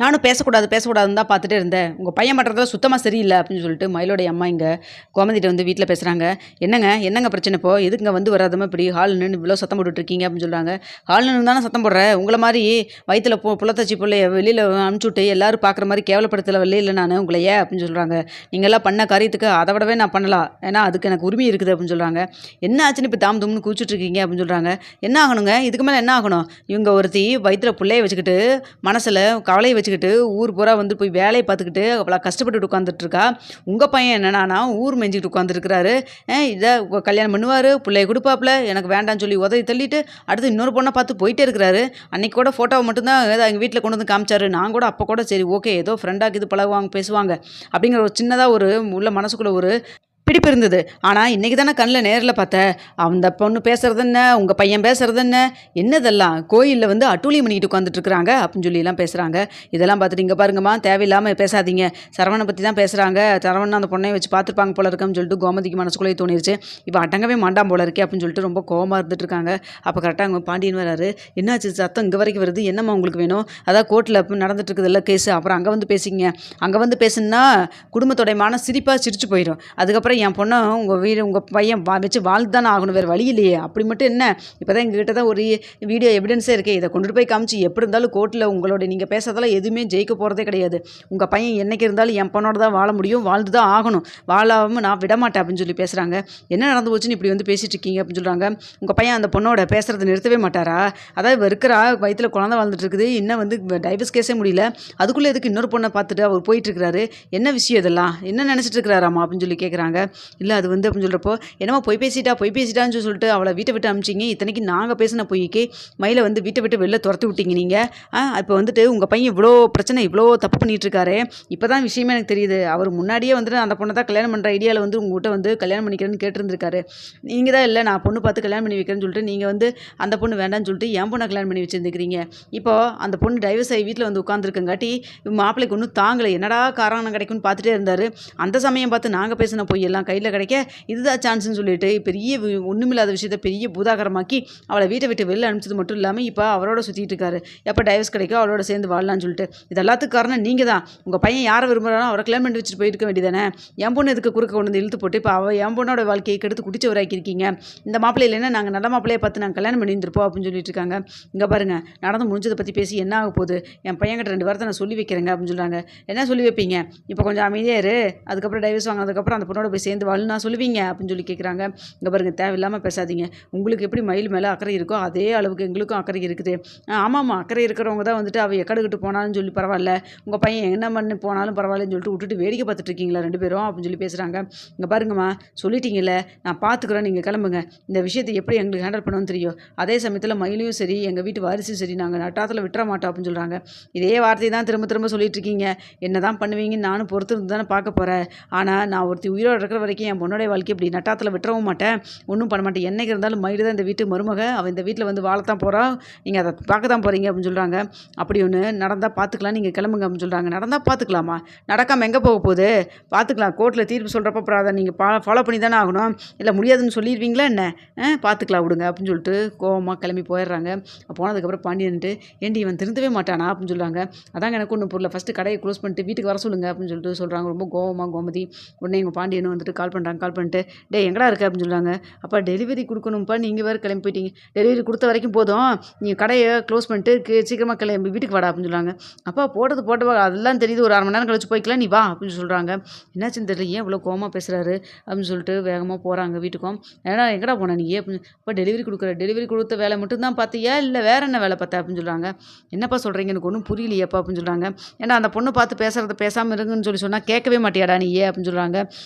நானும் பேசக்கூடாதுன்னு தான் பார்த்துட்டே இருந்தேன். உங்க பையன் பண்ணுறதெல்லாம் சுத்தமா சரியில்ல அப்படின்னு சொல்லிட்டு மயிலோடைய அம்மா இங்க கோமதிட்ட வந்து வீட்ல பேசுறாங்க. என்னங்க பிரச்சனை இப்போ? எதுக்குங்க வந்து வராதமா இப்படி ஹால்ல நின்னு இவ்ளோ சத்தம் போட்டுட்டு இருக்கீங்க அப்படின்னு சொல்றாங்க. ஹால்ல நின்னு தானே சத்தம் போடுறேன். உங்கள மாரி வயித்துல புள்ளத்தாச்சி புள்ளைய வெளியில அனுப்பிச்சுட்டு எல்லாரும் பார்க்குற மாரி கேவலப்படுத்தல இல்ல நானு உங்களைய அப்படின்னு சொல்றாங்க. நீங்கலாம் பண்ண காரியத்துக்கு அத விடவே நான் பண்ணலாம். ஏன்னா அதுக்கு எனக்கு உரிமை இருக்குது அப்படின்னு சொல்றாங்க. என்ன ஆச்சுன்னு இப்ப தாம் தும்னு குதிச்சுட்டு இருக்கீங்க அப்படின்னு சொல்றாங்க. என்ன ஆகணுங்க? இதுக்கு மேல என்ன ஆகணும்? இவங்க ஒருத்தி வயித்துல புள்ளைய வச்சுக்கிட்டு மனசுல கவலைய வச்சுக்கிட்டு ஊர் பூரா வந்து போய் வேலைய பார்த்துக்கிட்டு அவ்வளோ கஷ்டப்பட்டுட்டு உட்காந்துட்டு இருக்கா. உங்க பையன் என்னன்னா ஊர் மேய்ஞ்சிக்கிட்டு உட்காந்துருக்கிறாரு. இதை கல்யாணம் பண்ணுவாரு, பிள்ளைய கொடுப்பாப்புல, எனக்கு வேண்டாம்னு சொல்லி உதவி தள்ளிட்டு அடுத்து இன்னொரு பொண்ணை பார்த்து போயிட்டே இருக்கிறாரு. அன்னைக்கு கூட ஃபோட்டோவை மட்டும்தான் ஏதோ எங்கள் வீட்டில் கொண்டு வந்து காமிச்சாரு. நான் கூட அப்போ கூட சரி ஓகே ஏதோ ஃப்ரெண்டாக இது பழகுவாங்க பேசுவாங்க அப்படிங்கிற ஒரு சின்னதாக ஒரு உள்ள மனசுக்குள்ள ஒரு பிடிப்பு இருந்தது. ஆனா, இன்னைக்கு தானே கண்ல நேர்ல பார்த்தேன். அந்த பொண்ணு பேசுறது என்ன? உங்க பையன் பேசுறது என்ன? என்னதெல்லாம்? கோயில்ல வந்து அட்டூழியம் பண்ணிட்டு உட்காந்துட்டு இருக்காங்க அப்படின்னு சொல்லிலாம் பேசுறாங்க. இதெல்லாம் பார்த்துட்டு இங்க பாருங்கம்மா தேவையில்லாம பேசாதீங்க. சரவணனை பத்தி தான் பேசுறாங்க. சரவணன் அந்த பொண்ணைய வச்சு பார்த்துருப்பாங்க போல இருக்குன்னு சொல்லிட்டு கோமதிக்கு மனசுக்குள்ளேயே தோணிருச்சு. இவ அடங்கவே மாண்டாம் போல இருக்கே அப்படின்னு சொல்லிட்டு ரொம்ப கோவமா இருந்துட்டு இருக்காங்க. அப்ப கரெக்டா அங்க பாண்டியன் வராரு. என்னாச்சு சத்தம் இங்க வரைக்கும் வருது? என்னம்மா உங்களுக்கு வேணும்? அதான் கோர்ட்ல நடந்துட்டு இருக்குதுல்ல கேஸ். அப்புறம் அங்க வந்து பேசிங்க. அங்க வந்து பேசுனா குடும்பத்தோட மான சிரிப்பா சிரிச்சு போயிடும். அதுக்கப்புறம் என் பொண்ணை உங்கள் பையன் வச்சு வாழ்ந்து தானே ஆகணும், வேறு வழி இல்லையே. அப்படி மட்டும் என்ன, இப்போ தான் எங்ககிட்ட தான் ஒரு வீடியோ எவிடன்ஸே இருக்கே, இதை கொண்டுட்டு போய் காமிச்சு எப்படி இருந்தாலும் கோர்ட்டில் உங்களோட நீங்கள் பேசுறதெல்லாம் எதுவுமே ஜெயிக்க போகிறதே கிடையாது. உங்கள் பையன் என்னைக்கு இருந்தாலும் என் பொண்ணோட தான் வாழ முடியும், வாழ்ந்து தான் ஆகணும், வாழாமல் நான் விடமாட்டேன் அப்படின்னு சொல்லி பேசுகிறாங்க. என்ன நடந்து போச்சுன்னு இப்படி வந்து பேசிட்டு இருக்கீங்க அப்படின்னு சொல்கிறாங்க. உங்கள் பையன் அந்த பொண்ணோட பேசுகிறத நிறுத்தவே மாட்டாரா? அதாவது இருக்கிறா வயிற்றில் குழந்தை வாழ்ந்துட்டு இருக்குது, இன்னும் வந்து டைவர்ஸ் கேஸே முடியல, அதுக்குள்ளே எதுக்கு இன்னொரு பொண்ணை பார்த்துட்டு அவர் போயிட்டு இருக்கிறாரு? என்ன விஷயம் இதெல்லாம்? என்ன நினச்சிட்டு இருக்கிறாராமா அப்படின்னு சொல்லி கேட்குறாங்க. இல்லை அது வந்து அப்படின்னு சொல்கிறப்போ என்னமோ பொய் பேசிட்டான்னு சொல்லிட்டு அவளை வீட்டை விட்டு அனுப்பிச்சிங்க. இத்தனைக்கு நாங்கள் பேசின பொய்க்கு மயிலை வந்து வீட்டை விட்டு வெளில துரத்தி விட்டீங்க நீங்கள். இப்போ வந்துட்டு உங்கள் பையன் இவ்வளோ பிரச்சனை இவ்வளோ தப்பு பண்ணிட்டு இருக்காரு. இப்போ தான் விஷயமே எனக்கு தெரியுது. அவர் முன்னாடியே வந்துட்டு அந்த பொண்ணை தான் கல்யாணம் பண்ணுற ஐடியாவில் வந்து உங்கள்கிட்ட வந்து கல்யாணம் பண்ணிக்கிறேன்னு கேட்டிருந்திருக்காரு. நீங்கள் தான் இல்லை நான் பொண்ணு பார்த்து கல்யாணம் பண்ணி வைக்கிறேன்னு சொல்லிட்டு நீங்கள் வந்து அந்த பொண்ணு வேண்டான்னு சொல்லிட்டு என் பொண்ணை கல்யாணம் பண்ணி வச்சுருந்துக்கிறீங்க. இப்போது அந்த பொண்ணு டைவர்ஸ் ஆகி வீட்டில் வந்து உட்காந்துருக்கங்காட்டி மாப்பிள்ளைக்கு ஒன்றும் தாங்கலை. என்னடா காரணம் கிடைக்கும்னு பார்த்துட்டே இருந்தார். அந்த சமயம் பார்த்து நாங்கள் பேசின பொய் எல்லாம் கையில் கிடைக்க இதுதான் சான்ஸ்னு சொல்லிட்டு பெரிய ஒன்றுமில்லாத விஷயத்த பெரிய பூதாகரமாக்கி அவளை வீட்டை விட்டு வெளில அனுப்பிச்சது மட்டும் இல்லாமல் இப்போ அவரோட சுற்றிட்டு இருக்காரு. எப்போ டைவர்ஸ் கிடைக்கும் அவளோட சேர்ந்து வாழலான்னு சொல்லிட்டு. இது எல்லாத்துக்கும் காரணம் நீங்கள் தான். உங்கள் பையன் யாரை விரும்புகிறானோ அவரை கல்யாணம் பண்ணி வச்சுட்டு போயிருக்க வேண்டியதானே. என் பொண்ணு இதுக்கு குறுக்க கொண்டு வந்து இழுத்து போட்டு இப்போ அவள் என் பொண்ணோட வாழ்க்கையை கெடுத்து குடிச்சவராக்கியிருக்கீங்க. இந்த மாப்பிள்ளை இல்லைன்னா நாங்கள் நல்ல மாப்பிள்ளையை பார்த்து நாங்கள் கல்யாணம் பண்ணி இருந்திருப்போம் அப்படின்னு சொல்லிட்டு இருக்காங்க. இங்கே பாருங்கள் நடந்து முடிஞ்சதை பற்றி பேசி என்ன ஆக போகுது? என் பையன்கிட்ட 2 வாரத்தை நான் சொல்லி வைக்கிறேங்க அப்படின்னு சொல்கிறாங்க. என்ன சொல்லி வைப்பீங்க? இப்போ கொஞ்சம் அமைதியாக இரு, அதுக்கப்புறம் டைவர்ஸ் வாங்கினதுக்கப்புறம் அந்த பொண்ணோட போய் சேர்ந்து வாழ் நான் சொல்லுவீங்க அப்படின்னு சொல்லி கேட்குறாங்க. இங்கே பாருங்க தேவையில்லாமல் பேசாதீங்க. உங்களுக்கு எப்படி மயில் மேலே அக்கறை இருக்கோ அதே அளவுக்கு எங்களுக்கும் அக்கறை இருக்குது. ஆமாம்மா அக்கறை இருக்கிறவங்க தான் வந்துட்டு அவள் எக்கடுக்கிட்டு போனாலும் சொல்லி பரவாயில்ல, உங்கள் பையன் என்ன பண்ணி போனாலும் பரவாயில்லன்னு சொல்லிட்டு விட்டுட்டு வேடிக்கை பார்த்துட்டு இருக்கீங்களா 2 பேரும் அப்படின்னு சொல்லி பேசுகிறாங்க. இங்கே பாருங்கம்மா சொல்லிட்டீங்கல்ல, நான் பார்த்துக்குறேன், நீங்கள் கிளம்புங்க. இந்த விஷயத்தை எப்படி எங்களுக்கு ஹேண்டில் பண்ணணும்னு தெரியும். அதே சமயத்தில் மயிலையும் சரி எங்கள் வீட்டு வாரிசும் சரி நாங்கள் நட்டாத்தில் விட்டுற மாட்டோம் அப்படின்னு சொல்கிறாங்க. இதே வார்த்தையை தான் திரும்ப திரும்ப சொல்லிட்டு இருக்கீங்க. என்ன தான் பண்ணுவீங்கன்னு நானும் பொறுத்து இருந்து தானே பார்க்க போகிறேன். ஆனால் நான் ஒருத்தி உயிரோடு இருக்கிற வரைக்கும் என் பொண்ணுடைய வாழ்க்கை இப்படி நட்டாத்தில் விட்டுறவும் மாட்டேன், ஒன்றும் பண்ண மாட்டேன். என்னைக்கு இருந்தாலும் மயிடு தான் இந்த வீட்டு மருமக, அவள் இந்த வீட்டில் வந்து வாழத்தான் போகிறா, நீங்கள் அதை பார்க்க தான் போகிறீங்க அப்படின்னு சொல்கிறாங்க. அப்படி ஒன்று நடந்தால் பார்த்துக்கலாம், நீங்கள் கிளம்புங்க அப்படின்னு சொல்கிறாங்க. நடந்தால் பார்த்துக்கலாமா? நடக்காமல் எங்கே போக போகுது? பார்த்துக்கலாம், கோர்ட்டில் தீர்ப்பு சொல்கிறப்ப அப்புறம் அதை நீங்கள் ஃபாலோ பண்ணி தானே ஆகணும். இல்லை முடியாதுன்னு சொல்லிடுவீங்களா என்ன? பார்த்துக்கலாம் விடுங்க அப்படின்னு சொல்லிட்டு கோவமாக கிளம்பி போயிடுறாங்க. போனதுக்கப்புறம் பாண்டியன்ட்டு ஏண்டி இவன் திருந்தவே மாட்டானா அப்படின்னு சொல்கிறாங்க. அதாங்க எனக்கு ஒன்றும் பொருள், ஃபஸ்ட்டு கடையை க்ளோஸ் பண்ணிட்டு வீட்டுக்கு வர சொல்லுங்கள் அப்படின்னு சொல்லிட்டு சொல்கிறாங்க. ரொம்ப கோவமாக கோமதி. உடனே எங்கள் பாண்டியனும் வந்துட்டு கால் பண்ணிட்டு டே எங்கடா இருக்க அப்படின்னு சொல்கிறாங்க. அப்போ டெலிவரி கொடுக்கணும்ப்பா, நீங்கள் வேறு கிளம்பி போயிட்டீங்க, டெலிவரி கொடுத்த வரைக்கும் போதும், நீங்கள் கடையை க்ளோஸ் பண்ணிட்டு சீக்கிரமாக கிளம்பி வீட்டுக்கு வாடா அப்படின்னு சொல்கிறாங்க. அப்பா போட்டது அதெல்லாம் தெரியுது, ஒரு 1/2 மணி நேரம் கழிச்சு போய்க்கலாம், நீ வா அப்படின்னு சொல்கிறாங்க. என்னாச்சுன்னு தெரியல, ஏன் இவ்வளோ கோவமாக பேசுகிறாரு அப்படின்னு சொல்லிட்டு வேகமாக போகிறாங்க வீட்டுக்கும். ஏன்னா எங்கடா போன நீ அப்படின்னு. அப்போ டெலிவரி கொடுத்த வேலை மட்டும்தான் பார்த்தியா இல்லை வேற என்ன வேலை பார்த்தா அப்படின்னு சொல்கிறாங்க. என்னப்பா சொல்கிறீங்க, எனக்கு ஒன்றும் புரியலையப்பா அப்படின்னு சொல்கிறாங்க. ஏன்னா அந்த பொண்ணு பார்த்து பேசுகிறத பேசாமல் இருங்குன்னு சொல்லி சொன்னால் கேட்கவே மாட்டியாடா நீ அப்படின்னு சொல்கிறாங்க.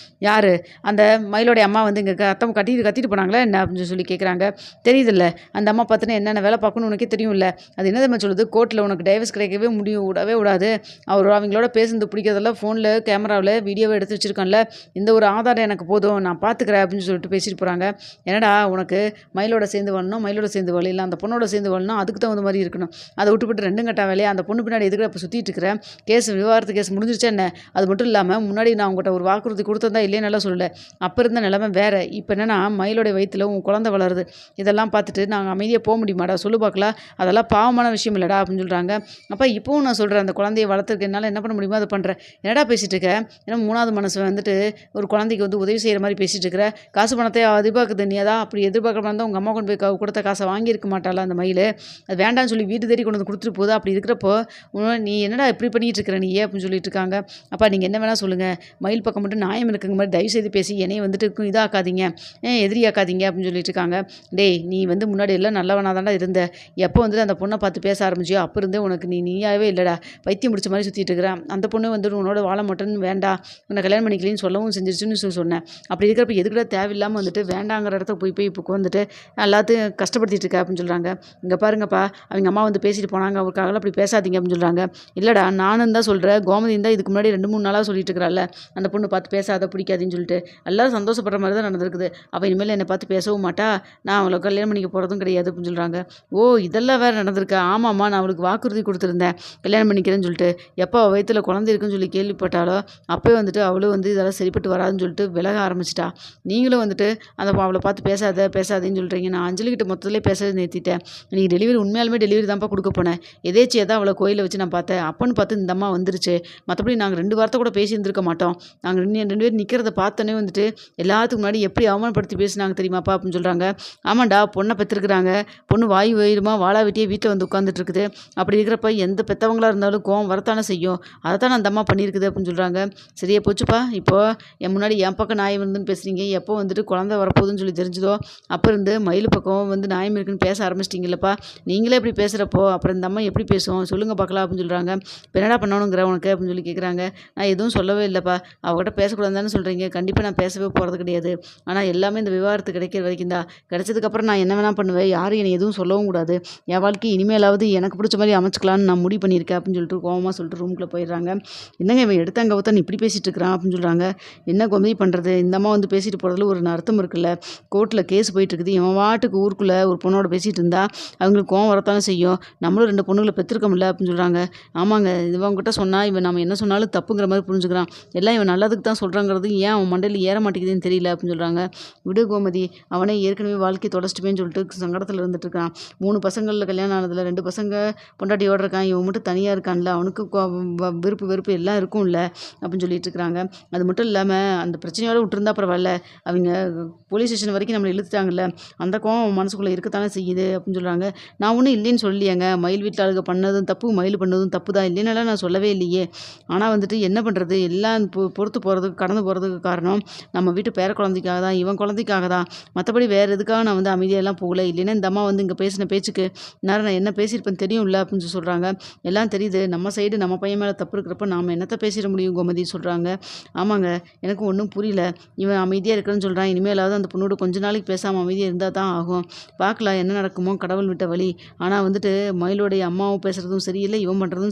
யார்? அந்த மயிலோடைய அம்மா வந்து இங்கே அத்தம் கத்திட்டு போனாங்களே என்ன அப்படின்னு சொல்லி கேட்குறாங்க. தெரியுதில்ல அந்த அம்மா பார்த்துன்னு என்னென்ன வேலை பார்க்கணும்னு உனக்கே தெரியும்ல, அது என்ன தெரியுமா சொல்லுது, கோர்ட்டில் உனக்கு டைவர்ஸ் கிடைக்கவே விடவே விடாது, அவங்களோட பேசுறது பிடிக்கிறதெல்லாம் ஃபோனில் கேமராவில் வீடியோவை எடுத்து வச்சுருக்கான்ல, இந்த ஒரு ஆதாரம் எனக்கு போதும், நான் பார்த்துக்கிறேன் அப்படின்னு சொல்லிட்டு பேசிட்டு போகிறாங்க. என்னடா உனக்கு மயிலோட சேர்ந்து வரணும், மயிலோட சேர்ந்து வரல, இல்லை அந்த பொண்ணோட சேர்ந்து வரணும், அதுக்கு தகுந்த மாதிரி இருக்கணும், அதை விட்டுவிட்டு 2 கட்டா வேலையை அந்த பொண்ணு பின்னாடி எதுக்கு இப்போ சுற்றிட்டு இருக்கிறேன், விவாகரத்து கேஸ் முடிஞ்சிருச்சா என்ன? அது மட்டும் இல்லாமல் முன்னாடி நான் உங்கள்கிட்ட ஒரு வாக்குறுதி கொடுத்ததா இல்லையா நல்லா சொல்லல. அப்போ இருந்த நிலைமை வேற. இப்போ என்னன்னா மயிலோட வயித்துல உன் குழந்தை வளருது. இதெல்லாம் பார்த்துட்டு நாங்கள் அமைதியாக போக முடியுமாடா சொல்லு பார்க்கலாம். அதெல்லாம் பாவமான விஷயம் இல்லடா அப்படின்னு சொல்கிறாங்க. அப்போ இப்போவும் நான் சொல்கிறேன், அந்த குழந்தைய வளர்த்துருக்கு என்னால் என்ன பண்ண முடியுமோ அதை பண்ணுறேன். என்னடா பேசிகிட்டு இருக்க? ஏன்னா 3வது மனசு வந்துட்டு ஒரு குழந்தைக்கு வந்து உதவி செய்கிற மாதிரி பேசிகிட்டு இருக்கிற. காசு பணத்தை எதிர்பார்க்குது. நீ அதான் அப்படி எதிர்பார்க்கறமா இருந்தால் உங்கள் அம்மா கொண்டு போய் கொடுத்த காசை வாங்கியிருக்க மாட்டாளா அந்த மயில்? அது வேண்டாம்னு சொல்லி வீட்டு தேடி கொண்டு வந்து கொடுத்துட்டு போகுது. அப்படி இருக்கிறப்போ நீ என்னடா இப்படி பண்ணிட்டு இருக்கிற நீ அப்படின்னு சொல்லிட்டு இருக்காங்க. அப்பா நீங்கள் என்ன வேணால் சொல்லுங்கள், மயில் பக்கம் மட்டும் நியாயம் இருக்குங்க மாதிரி தயவு செய்து பேசி என்னைய வந்துட்டு இதாக்காதீங்க, எதிரியாக்காதீங்க அப்படின்னு சொல்லிட்டு இருக்காங்க. டேய் நீ வந்து முன்னாடி எல்லாம் நல்லவனாக தாண்டா இருந்த. எப்போ வந்துட்டு அந்த பொண்ணை பார்த்து பேச ஆரம்பிச்சியோ அப்போ இருந்தே உனக்கு நீயாவே இல்லைடா, பைத்தியம் முடிச்ச மாதிரி சுற்றிட்டு இருக்கிறேன். அந்த பொண்ணு வந்து உன்னோட வாழ மாட்டேன்னு வேண்டாம், உன்னை கல்யாணம் பண்ணிக்கலின்னு சொல்லவும் செஞ்சிருச்சுன்னு சொன்னேன். அப்படி இருக்கிறப்ப எதுக்கிட்ட தேவையில்லாமல் வந்துட்டு வேண்டாங்கிற இடத்துக்கு போய் இப்போ வந்துட்டு எல்லாத்தையும் கஷ்டப்படுத்திட்டு இருக்க அப்படின்னு சொல்கிறாங்க. இங்கே பாருங்கப்பா, அவங்க அம்மா வந்து பேசிட்டு போனாங்க, அவருக்காக அப்படி பேசாதீங்க அப்படின்னு சொல்கிறாங்க. இல்லைடா நானும் தான் சொல்கிறேன், கோமதி தான் இதுக்கு முன்னாடி 2-3 நாளாக சொல்லிட்டு இருக்கிறாள் அந்த பொண்ணு பார்த்து பேசாத பிடிக்காதுன்னு சொல்லிட்டு. எல்லாரும் சந்தோஷப்படுற மாதிரி தான் நடந்திருக்குது. அவள் இனிமேல் என்னை பார்த்து பேசவும் மாட்டா, நான் அவளை கல்யாணம் பண்ணிக்க போகிறதும் கிடையாது அப்படின்னு சொல்கிறாங்க. ஓ இதெல்லாம் வேறு நடந்திருக்கா? ஆமாம்மா, நான் அவளுக்கு வாக்குறுதி கொடுத்துருந்தேன் கல்யாணம் பண்ணிக்கிறேன்னு சொல்லிட்டு. எப்போ அவள் வயித்துல குழந்தை இருக்குன்னு சொல்லி கேள்விப்பட்டாலோ அப்போயே வந்துட்டு அவளும் வந்து இதெல்லாம் சரிப்பட்டு வராதுன்னு சொல்லிட்டு விலக ஆரம்பிச்சிட்டா. நீங்களும் வந்துட்டு அவளை பார்த்து பேசாதேன்னு சொல்கிறீங்க. நான் அஞ்சலிக்கிட்ட மொத்தத்திலே பேச நிறுத்திட்டேன். நீ உண்மையாலுமே டெலிவரி தான்ப்பா கொடுக்க போனேன். எதேச்சியாக தான் அவளை கோயிலில் வச்சு நான் பார்த்தேன். அப்போன்னு பார்த்து இந்த அம்மா வந்துருச்சு. மற்றபடி நாங்கள் 2 வார்த்தை கூட பேசியிருந்திருக்க மாட்டோம். நாங்கள் 2 பேர் நிற்கிறத பார்த்தோன்னே வந்துட்டு எல்லாத்துக்கு முன்னாடி எப்படி அவமானப்படுத்தி பேசினாங்க தெரியுமாப்பா அப்படின்னு சொல்கிறாங்க. ஆமாண்டா, பொண்ணை பெற்றுருக்குறாங்க. பொண்ணு வாய் வயிறுமா வாழா வெட்டியே வீட்டில் வந்து உட்காந்துட்டு இருக்குது. அப்படி இருக்கிறப்ப எந்த பெற்றவங்களாக இருந்தாலும் கோவம் வரத்தானே செய்யும். அதை தான் அந்த அம்மா பண்ணியிருக்குது அப்படின்னு சொல்கிறாங்க. சரியா போச்சுப்பா, இப்போது என் முன்னாடி என் பக்கம் நியாயம் இருந்துன்னு பேசுகிறீங்க. எப்போ வந்துட்டு குழந்தை வரப்போகுதுன்னு சொல்லி தெரிஞ்சதோ அப்போ இருந்து மயில் பக்கம் வந்து நியாயம் இருக்குன்னு பேச ஆரம்பிச்சிட்டிங்களப்பா. நீங்களே இப்படி பேசுகிறப்போ அப்புறம் இந்த அம்மா எப்படி பேசுவோம் சொல்லுங்கள் பார்க்கலாம் அப்படின்னு சொல்கிறாங்க. இப்போ என்னடா பண்ணணுங்கிற உனக்கு அப்படின்னு சொல்லி கேட்குறாங்க. நான் எதுவும் சொல்லவே இல்லைப்பா, அவகிட்ட பேசக்கூடாதுன்னு சொல்கிறீங்க. கண்டிப்பாக நான் பேசவே போகிறது கிடையாது. ஆனால் எல்லாமே இந்த விவாகரத்து கிடைக்கிற வரைக்கும் தான். கிடைச்சதுக்கப்புறம் நான் என்ன வேணால் பண்ணுவேன், யாரும் என்னை எதுவும் சொல்லவும் கூடாது. என் வாழ்க்கை இனிமேலாவது எனக்கு பிடிச்ச மாதிரி அமைச்சிக்கலான்னு நான் முடிவு பண்ணியிருக்கேன் அப்படின்னு சொல்லிட்டு கோவமாக சொல்லிட்டு ரூமுக்குள்ளே போயிடுறாங்க. என்னங்க இவன் எடுத்தாங்க ஒருத்தன் இப்படி பேசிகிட்டு இருக்கிறான் அப்படின்னு சொல்கிறாங்க. என்ன கோமதி பண்ணுறது, இந்த அம்மா வந்து பேசிட்டு போகிறதுல ஒரு அர்த்தம் இருக்குல்ல. கோர்ட்டில் கேஸ் போயிட்டுருக்குது. இவன் வாட்டுக்கு ஊருக்குள்ளே ஒரு பொண்ணோட பேசிகிட்டு இருந்தா அவங்களுக்கு கோவம் வரத்தானே செய்யும். நம்மளும் 2 பொண்ணுங்களை பெற்றிருக்கோம்ல அப்படின்னு சொல்கிறாங்க. ஆமாங்க, இவங்ககிட்ட சொன்னால் இவன் நம்ம என்ன சொன்னாலும் தப்புங்கிற மாதிரி புரிஞ்சுக்கிறான். எல்லாம் இவன் நல்லதுக்கு தான் சொல்கிறாங்கிறது ஏன் அவன் மண்டையில் ஏற மாட்டேங்குதுன்னு தெரியல அப்படின்னு சொல்கிறாங்க. விடு கோமதி, அவனே ஏற்கனவே வாழ்க்கை தொலைச்சிட்டுமேன்னு சொல்லிட்டு சங்கடத்தில் இருந்துட்டு இருக்கான். 3 பசங்களில் கல்யாணம் ஆனதில் 2 பசங்க பொண்டாட்டியோட இருக்கான். இவன் மட்டும் தனியாக இருக்கான்ல, அவனுக்கு விருப்பு வெறுப்பு எல்லாம் இருக்கும்ல அப்படின்னு சொல்லிட்டு இருக்கிறாங்க. அது மட்டும் இல்லாமல் அந்த பிரச்சனையோட விட்டுருந்தா பரவாயில்ல, அவங்க போலீஸ் ஸ்டேஷன் வரைக்கும் நம்மளை இழுத்துட்டாங்கல்ல, அந்த கோவம் மனசுக்குள்ளே இருக்கத்தானே செய்யுது அப்படின்னு சொல்கிறாங்க. நான் ஒன்றும் இல்லைன்னு சொல்லியேங்க, மயில் வீட்டில் ஆளுங்க பண்ணதும் தப்பு, மயில் பண்ணதும் தப்பு தான், இல்லைன்னாலாம் நான் சொல்லவே இல்லையே. ஆனால் வந்துட்டு என்ன பண்ணுறது, எல்லாம் பொறுத்து போகிறதுக்கு கடந்து போகிறதுக்கு காரணம் நம்ம வீட்டு பேர குழந்தைக்காக தான், இவன் குழந்தைக்காக தான். மற்றபடி வேறு எதுக்காக நான் வந்து அமைதியெல்லாம் போகல. இல்லைன்னா இந்த அம்மா வந்து இங்கே பேசின பேச்சுக்கு நேரம் நான் என்ன பேசியிருப்பேன்னு தெரியும்ல அப்படின்னு சொல்கிறாங்க. எல்லாம் தெரியுது, நம்ம சைடு நம்ம பையன் மேலே தப்பு இருக்கிறப்ப நாம் என்னத்தை பேசிட முடியும் கோமதி சொல்கிறாங்க. ஆமாங்க, எனக்கு ஒன்றும் புரியல. இவன் அமைதியாக இருக்கிறேன்னு சொல்கிறான். இனிமேலாவது அந்த பொண்ணோட கொஞ்ச நாளைக்கு பேசாமல் அமைதியாக இருந்தால் தான் ஆகும். பார்க்கலாம் என்ன நடக்குமோ, கடவுள் விட்ட வழி. ஆனால் வந்துட்டு மயிலோடைய அம்மாவும் பேசுகிறதும் சரியில்லை, இவன் பண்ணுறதும்